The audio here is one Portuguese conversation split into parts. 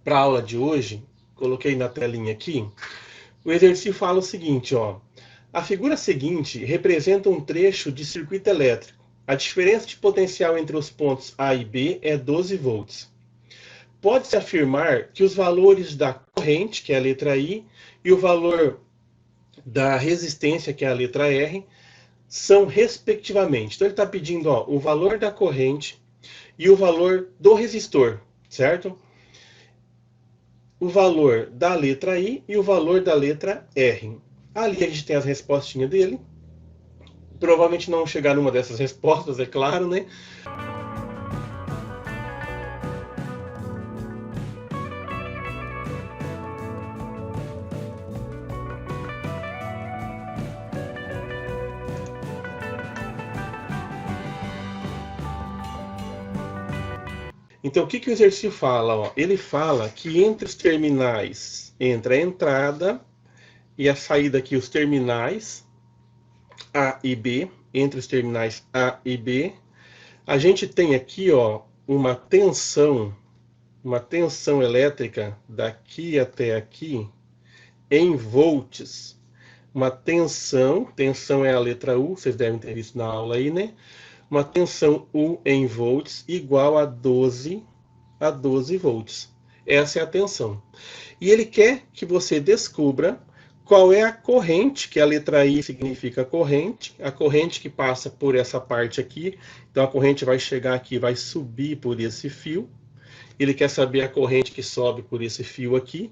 para a aula de hoje, coloquei na telinha aqui, o exercício fala o seguinte, ó. A figura seguinte representa um trecho de circuito elétrico. A diferença de potencial entre os pontos A e B é 12 volts. Pode-se afirmar que os valores da corrente, que é a letra I, e o valor da resistência, que é a letra R, são respectivamente. Então ele está pedindo ó, o valor da corrente e o valor do resistor, certo? O valor da letra I e o valor da letra R. Ali a gente tem as respostinhas dele. Provavelmente não chegar numa dessas respostas, é claro, né? Então, o que, que o exercício fala? Ó? Ele fala que entre os terminais, entre a entrada e a saída aqui, os terminais A e B, entre os terminais A e B, a gente tem aqui ó, uma tensão elétrica daqui até aqui em volts. Uma tensão é a letra U, vocês devem ter visto na aula aí, né? Uma tensão U em volts igual a 12 volts. Essa é a tensão. E ele quer que você descubra qual é a corrente, que a letra I significa corrente, a corrente que passa por essa parte aqui. Então a corrente vai chegar aqui, vai subir por esse fio. Ele quer saber a corrente que sobe por esse fio aqui.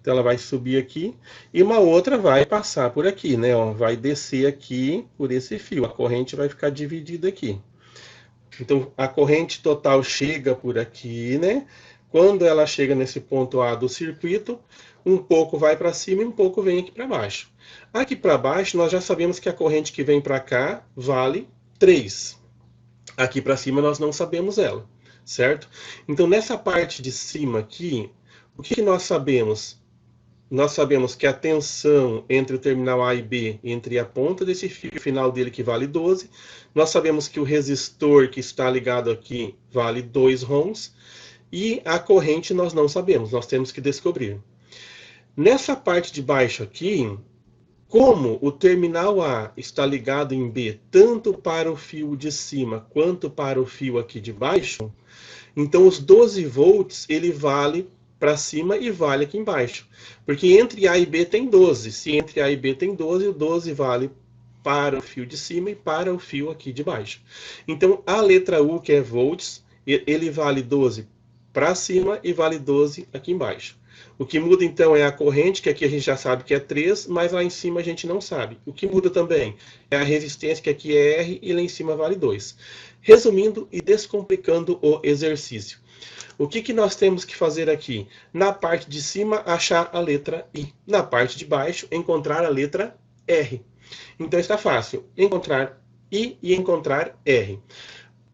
Então ela vai subir aqui e uma outra vai passar por aqui, né? Ó, vai descer aqui por esse fio. A corrente vai ficar dividida aqui. Então a corrente total chega por aqui, né? Quando ela chega nesse ponto A do circuito, um pouco vai para cima e um pouco vem aqui para baixo. Aqui para baixo, nós já sabemos que a corrente que vem para cá vale 3. Aqui para cima nós não sabemos ela, certo? Então nessa parte de cima aqui, o que nós sabemos? Nós sabemos que a tensão entre o terminal A e B, entre a ponta desse fio e o final dele, que vale 12. Nós sabemos que o resistor que está ligado aqui vale 2 ohms. E a corrente nós não sabemos, nós temos que descobrir. Nessa parte de baixo aqui, como o terminal A está ligado em B, tanto para o fio de cima quanto para o fio aqui de baixo, então os 12 volts ele vale para cima e vale aqui embaixo. Porque entre A e B tem 12. Se entre A e B tem 12, o 12 vale para o fio de cima e para o fio aqui de baixo. Então a letra U, que é volts, ele vale 12 para cima e vale 12 aqui embaixo. O que muda então é a corrente, que aqui a gente já sabe que é 3, mas lá em cima a gente não sabe. O que muda também é a resistência, que aqui é R, e lá em cima vale 2. Resumindo e descomplicando o exercício. O que, que nós temos que fazer aqui? Na parte de cima, achar a letra I. Na parte de baixo, encontrar a letra R. Então está fácil. Encontrar I e encontrar R.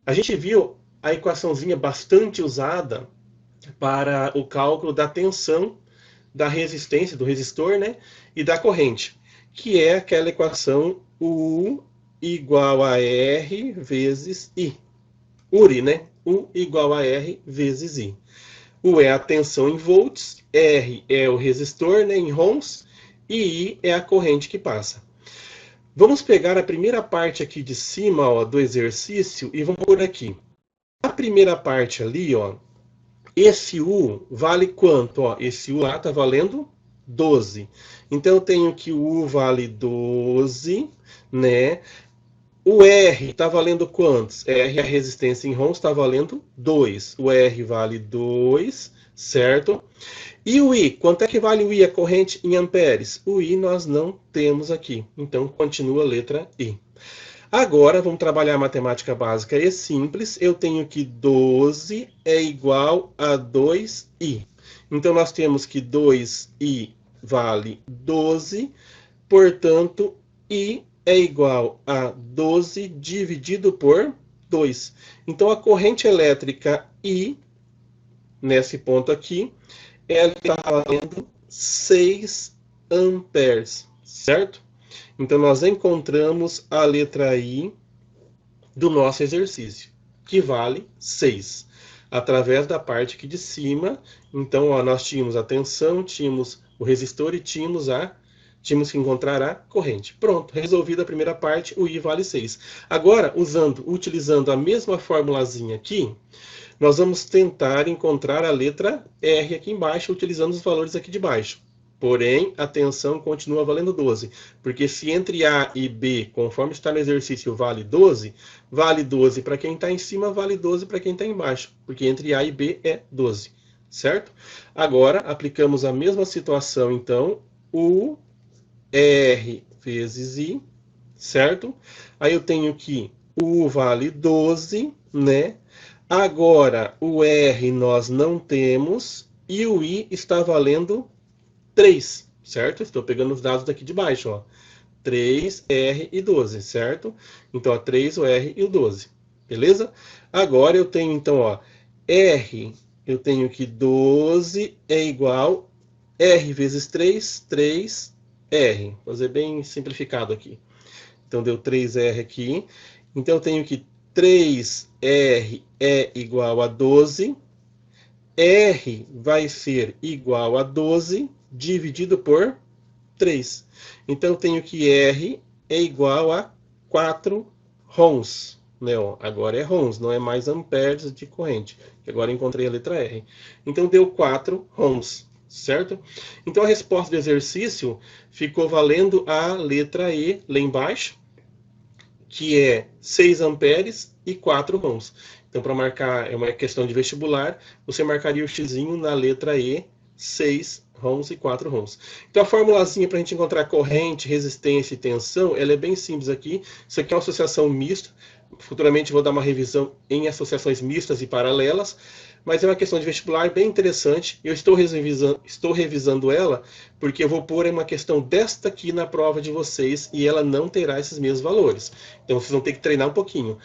A gente viu a equaçãozinha bastante usada para o cálculo da tensão da resistência, do resistor, né? E da corrente, que é aquela equação U igual a R vezes I. URI, né? U igual a R vezes I. U é a tensão em volts, R é o resistor, né, em ohms, e I é a corrente que passa. Vamos pegar a primeira parte aqui de cima ó, do exercício e vamos por aqui. A primeira parte ali, ó, esse U vale quanto? Ó, esse U lá está valendo 12. Então eu tenho que o U vale 12, né? O R está valendo quantos? R, a resistência em ohms, está valendo 2. O R vale 2, certo? E o I? Quanto é que vale o I, a corrente em amperes? O I nós não temos aqui. Então, continua a letra I. Agora, vamos trabalhar a matemática básica e simples. Eu tenho que 12 é igual a 2I. Então, nós temos que 2I vale 12. Portanto, I é igual a 12 dividido por 2. Então, a corrente elétrica I, nesse ponto aqui, ela está valendo 6 amperes, certo? Então, nós encontramos a letra I do nosso exercício, que vale 6. através da parte aqui de cima. Então, ó, nós tínhamos a tensão, tínhamos o resistor e tínhamos que encontrar a corrente. Pronto, resolvida a primeira parte, o I vale 6. Agora, utilizando a mesma formulazinha aqui, nós vamos tentar encontrar a letra R aqui embaixo, utilizando os valores aqui de baixo. Porém, a tensão continua valendo 12, porque se entre A e B, conforme está no exercício, vale 12 para quem está em cima, vale 12 para quem está embaixo, porque entre A e B é 12, certo? Agora, aplicamos a mesma situação, então, o R vezes I, certo? Aí eu tenho que o U vale 12, né? Agora, o R nós não temos e o I está valendo 3, certo? Estou pegando os dados daqui de baixo, ó. 3, R e 12, certo? Então, ó, 3, o R e o 12, beleza? Agora eu tenho, então, ó, R, eu tenho que 12 é igual R vezes 3, 3R. Vou fazer bem simplificado aqui. Então, deu 3R aqui. Então, eu tenho que 3R é igual a 12. R vai ser igual a 12 dividido por 3. Então, eu tenho que R é igual a 4 ohms. Né? Agora é ohms, não é mais amperes de corrente. Agora encontrei a letra R. Então, deu 4 ohms, certo? Então, a resposta do exercício ficou valendo a letra E lá embaixo, que é 6 amperes e 4 ohms. Então, para marcar, é uma questão de vestibular, você marcaria o xizinho na letra E, 6 ohms e 4 ohms. Então, a formulazinha para a gente encontrar corrente, resistência e tensão, ela é bem simples aqui. Isso aqui é uma associação mista. Futuramente vou dar uma revisão em associações mistas e paralelas, mas é uma questão de vestibular bem interessante. Eu estou revisando ela porque eu vou pôr uma questão desta aqui na prova de vocês e ela não terá esses mesmos valores. Então vocês vão ter que treinar um pouquinho.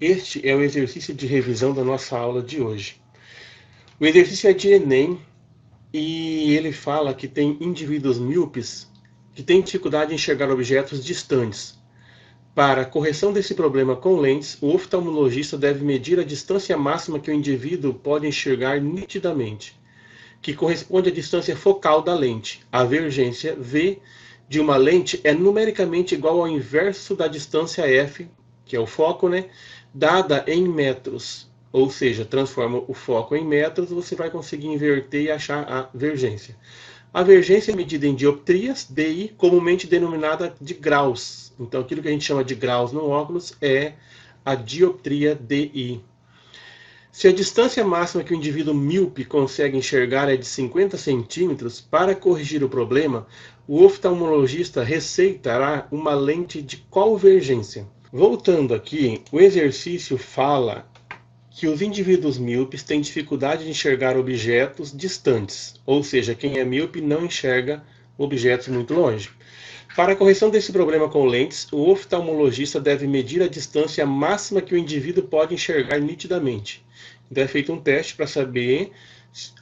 Este é o exercício de revisão da nossa aula de hoje. O exercício é de Enem e ele fala que tem indivíduos míopes que têm dificuldade em enxergar objetos distantes. Para a correção desse problema com lentes, o oftalmologista deve medir a distância máxima que o indivíduo pode enxergar nitidamente, que corresponde à distância focal da lente. A vergência V de uma lente é numericamente igual ao inverso da distância F, que é o foco, né, dada em metros. Ou seja, transforma o foco em metros, você vai conseguir inverter e achar a vergência. A vergência é medida em dioptrias, DI, comumente denominada de graus. Então, aquilo que a gente chama de graus no óculos é a dioptria DI. Se a distância máxima que o indivíduo míope consegue enxergar é de 50 centímetros, para corrigir o problema, o oftalmologista receitará uma lente de convergência. Voltando aqui, o exercício fala que os indivíduos míopes têm dificuldade de enxergar objetos distantes, ou seja, quem é míope não enxerga objetos muito longe. Para a correção desse problema com lentes, o oftalmologista deve medir a distância máxima que o indivíduo pode enxergar nitidamente. Então é feito um teste para saber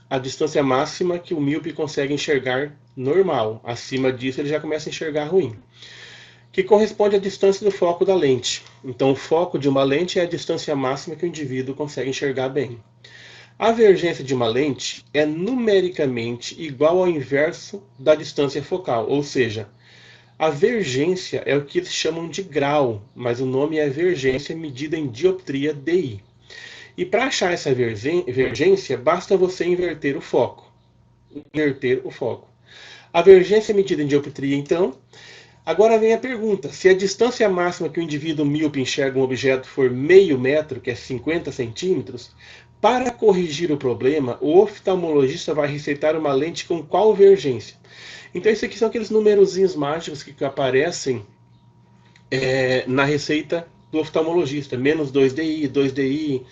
a distância máxima que o míope consegue enxergar normal. Acima disso ele já começa a enxergar ruim, que corresponde à distância do foco da lente. Então, o foco de uma lente é a distância máxima que o indivíduo consegue enxergar bem. A vergência de uma lente é numericamente igual ao inverso da distância focal, ou seja, a vergência é o que eles chamam de grau, mas o nome é vergência medida em dioptria DI. E para achar essa vergência, basta você inverter o foco. A vergência é medida em dioptria, então. Agora vem a pergunta: se a distância máxima que o indivíduo míope enxerga um objeto for meio metro, que é 50 centímetros, para corrigir o problema, o oftalmologista vai receitar uma lente com qual vergência? Então, isso aqui são aqueles numerozinhos mágicos que aparecem na receita do oftalmologista. Menos 2DI, 2DI,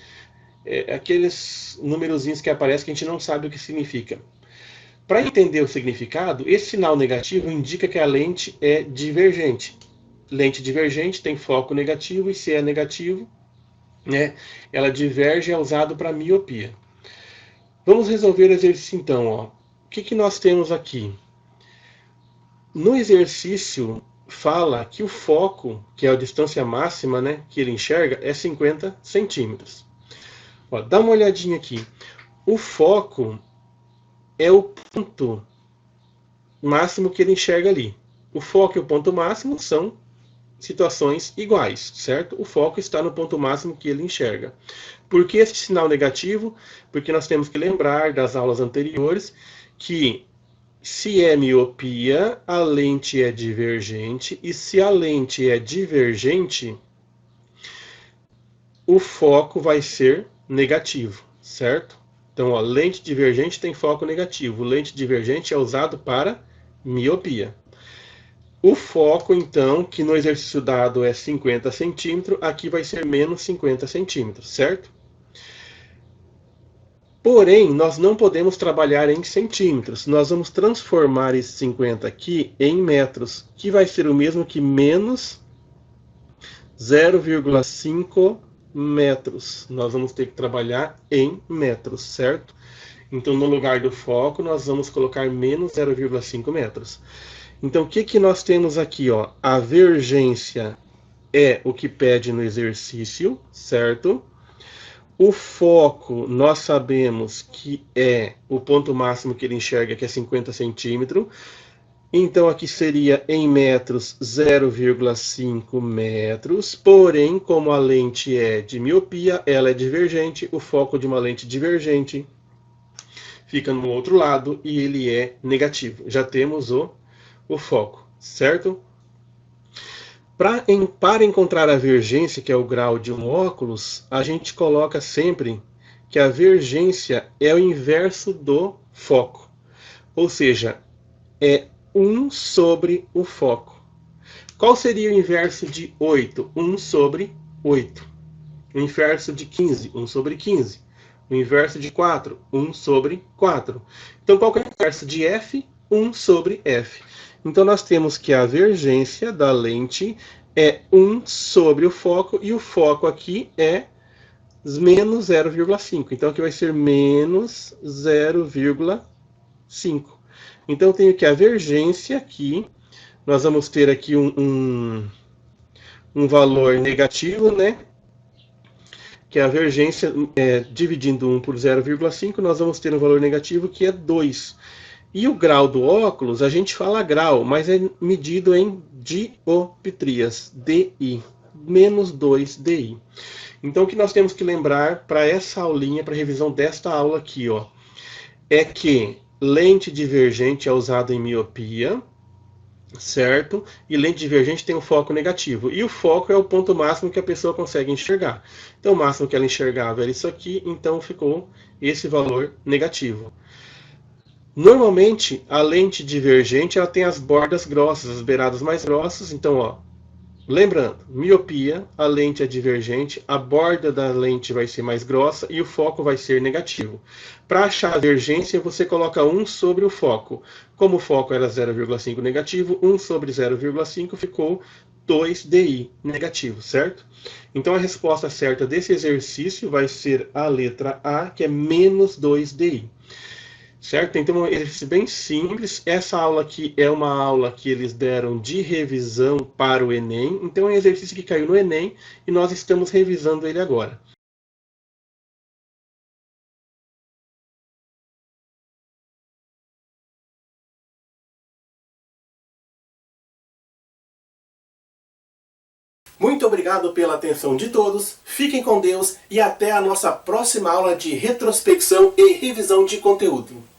aqueles numerozinhos que aparecem que a gente não sabe o que significa. Para entender o significado, esse sinal negativo indica que a lente é divergente. lente divergente tem foco negativo, e se é negativo, né, ela diverge e é usado para miopia. Vamos resolver o exercício então. Ó. O que nós temos aqui? No exercício, fala que o foco, que é a distância máxima, né, que ele enxerga, é 50 centímetros. Ó, dá uma olhadinha aqui. O foco é o ponto máximo que ele enxerga ali. O foco e o ponto máximo são situações iguais, certo? O foco está no ponto máximo que ele enxerga. Por que esse sinal negativo? Porque nós temos que lembrar das aulas anteriores que se é miopia, a lente é divergente, e se a lente é divergente, o foco vai ser negativo, certo? Então, ó, lente divergente tem foco negativo. Lente divergente é usado para miopia. O foco, então, que no exercício dado é 50 centímetros, aqui vai ser menos 50 centímetros, certo? Porém, nós não podemos trabalhar em centímetros. Nós vamos transformar esse 50 aqui em metros, que vai ser o mesmo que menos 0,5 metros. Nós vamos ter que trabalhar em metros, certo? Então, no lugar do foco, nós vamos colocar menos 0,5 metros. Então, o que nós temos aqui? Ó? A vergência é o que pede no exercício, certo? O foco, nós sabemos que é o ponto máximo que ele enxerga, que é 50 centímetros. Então, aqui seria em metros 0,5 metros. Porém, como a lente é de miopia, ela é divergente. O foco de uma lente divergente fica no outro lado e ele é negativo. Já temos o foco, certo? Para encontrar a vergência, que é o grau de um óculos, a gente coloca sempre que a vergência é o inverso do foco. Ou seja, é 1 sobre o foco. Qual seria o inverso de 8? 1 sobre 8. O inverso de 15? 1 sobre 15. O inverso de 4? 1 sobre 4. Então, qual que é o inverso de f? 1 sobre f. Então, nós temos que a vergência da lente é 1 sobre o foco, e o foco aqui é menos 0,5. Então, aqui vai ser menos 0,5. Então, eu tenho que a vergência aqui, nós vamos ter aqui um valor negativo, né? Que é a vergência, dividindo 1 por 0,5, nós vamos ter um valor negativo que é 2. E o grau do óculos, a gente fala grau, mas é medido em dioptrias, DI, menos 2 DI. Então, o que nós temos que lembrar para essa aulinha, para a revisão desta aula aqui, ó, é que lente divergente é usada em miopia, certo? E lente divergente tem um foco negativo. E o foco é o ponto máximo que a pessoa consegue enxergar. Então, o máximo que ela enxergava era isso aqui, então ficou esse valor negativo. Normalmente, a lente divergente ela tem as bordas grossas, as beiradas mais grossas. Então, ó, lembrando, miopia, a lente é divergente, a borda da lente vai ser mais grossa e o foco vai ser negativo. Para achar a divergência, você coloca 1 sobre o foco. Como o foco era 0,5 negativo, 1 sobre 0,5 ficou 2 DI negativo, certo? Então a resposta certa desse exercício vai ser a letra A, que é menos 2 DI. Certo? Então, é um exercício bem simples. Essa aula aqui é uma aula que eles deram de revisão para o Enem. Então, é um exercício que caiu no Enem e nós estamos revisando ele agora. Muito obrigado pela atenção de todos. Fiquem com Deus e até a nossa próxima aula de retrospecção e revisão de conteúdo.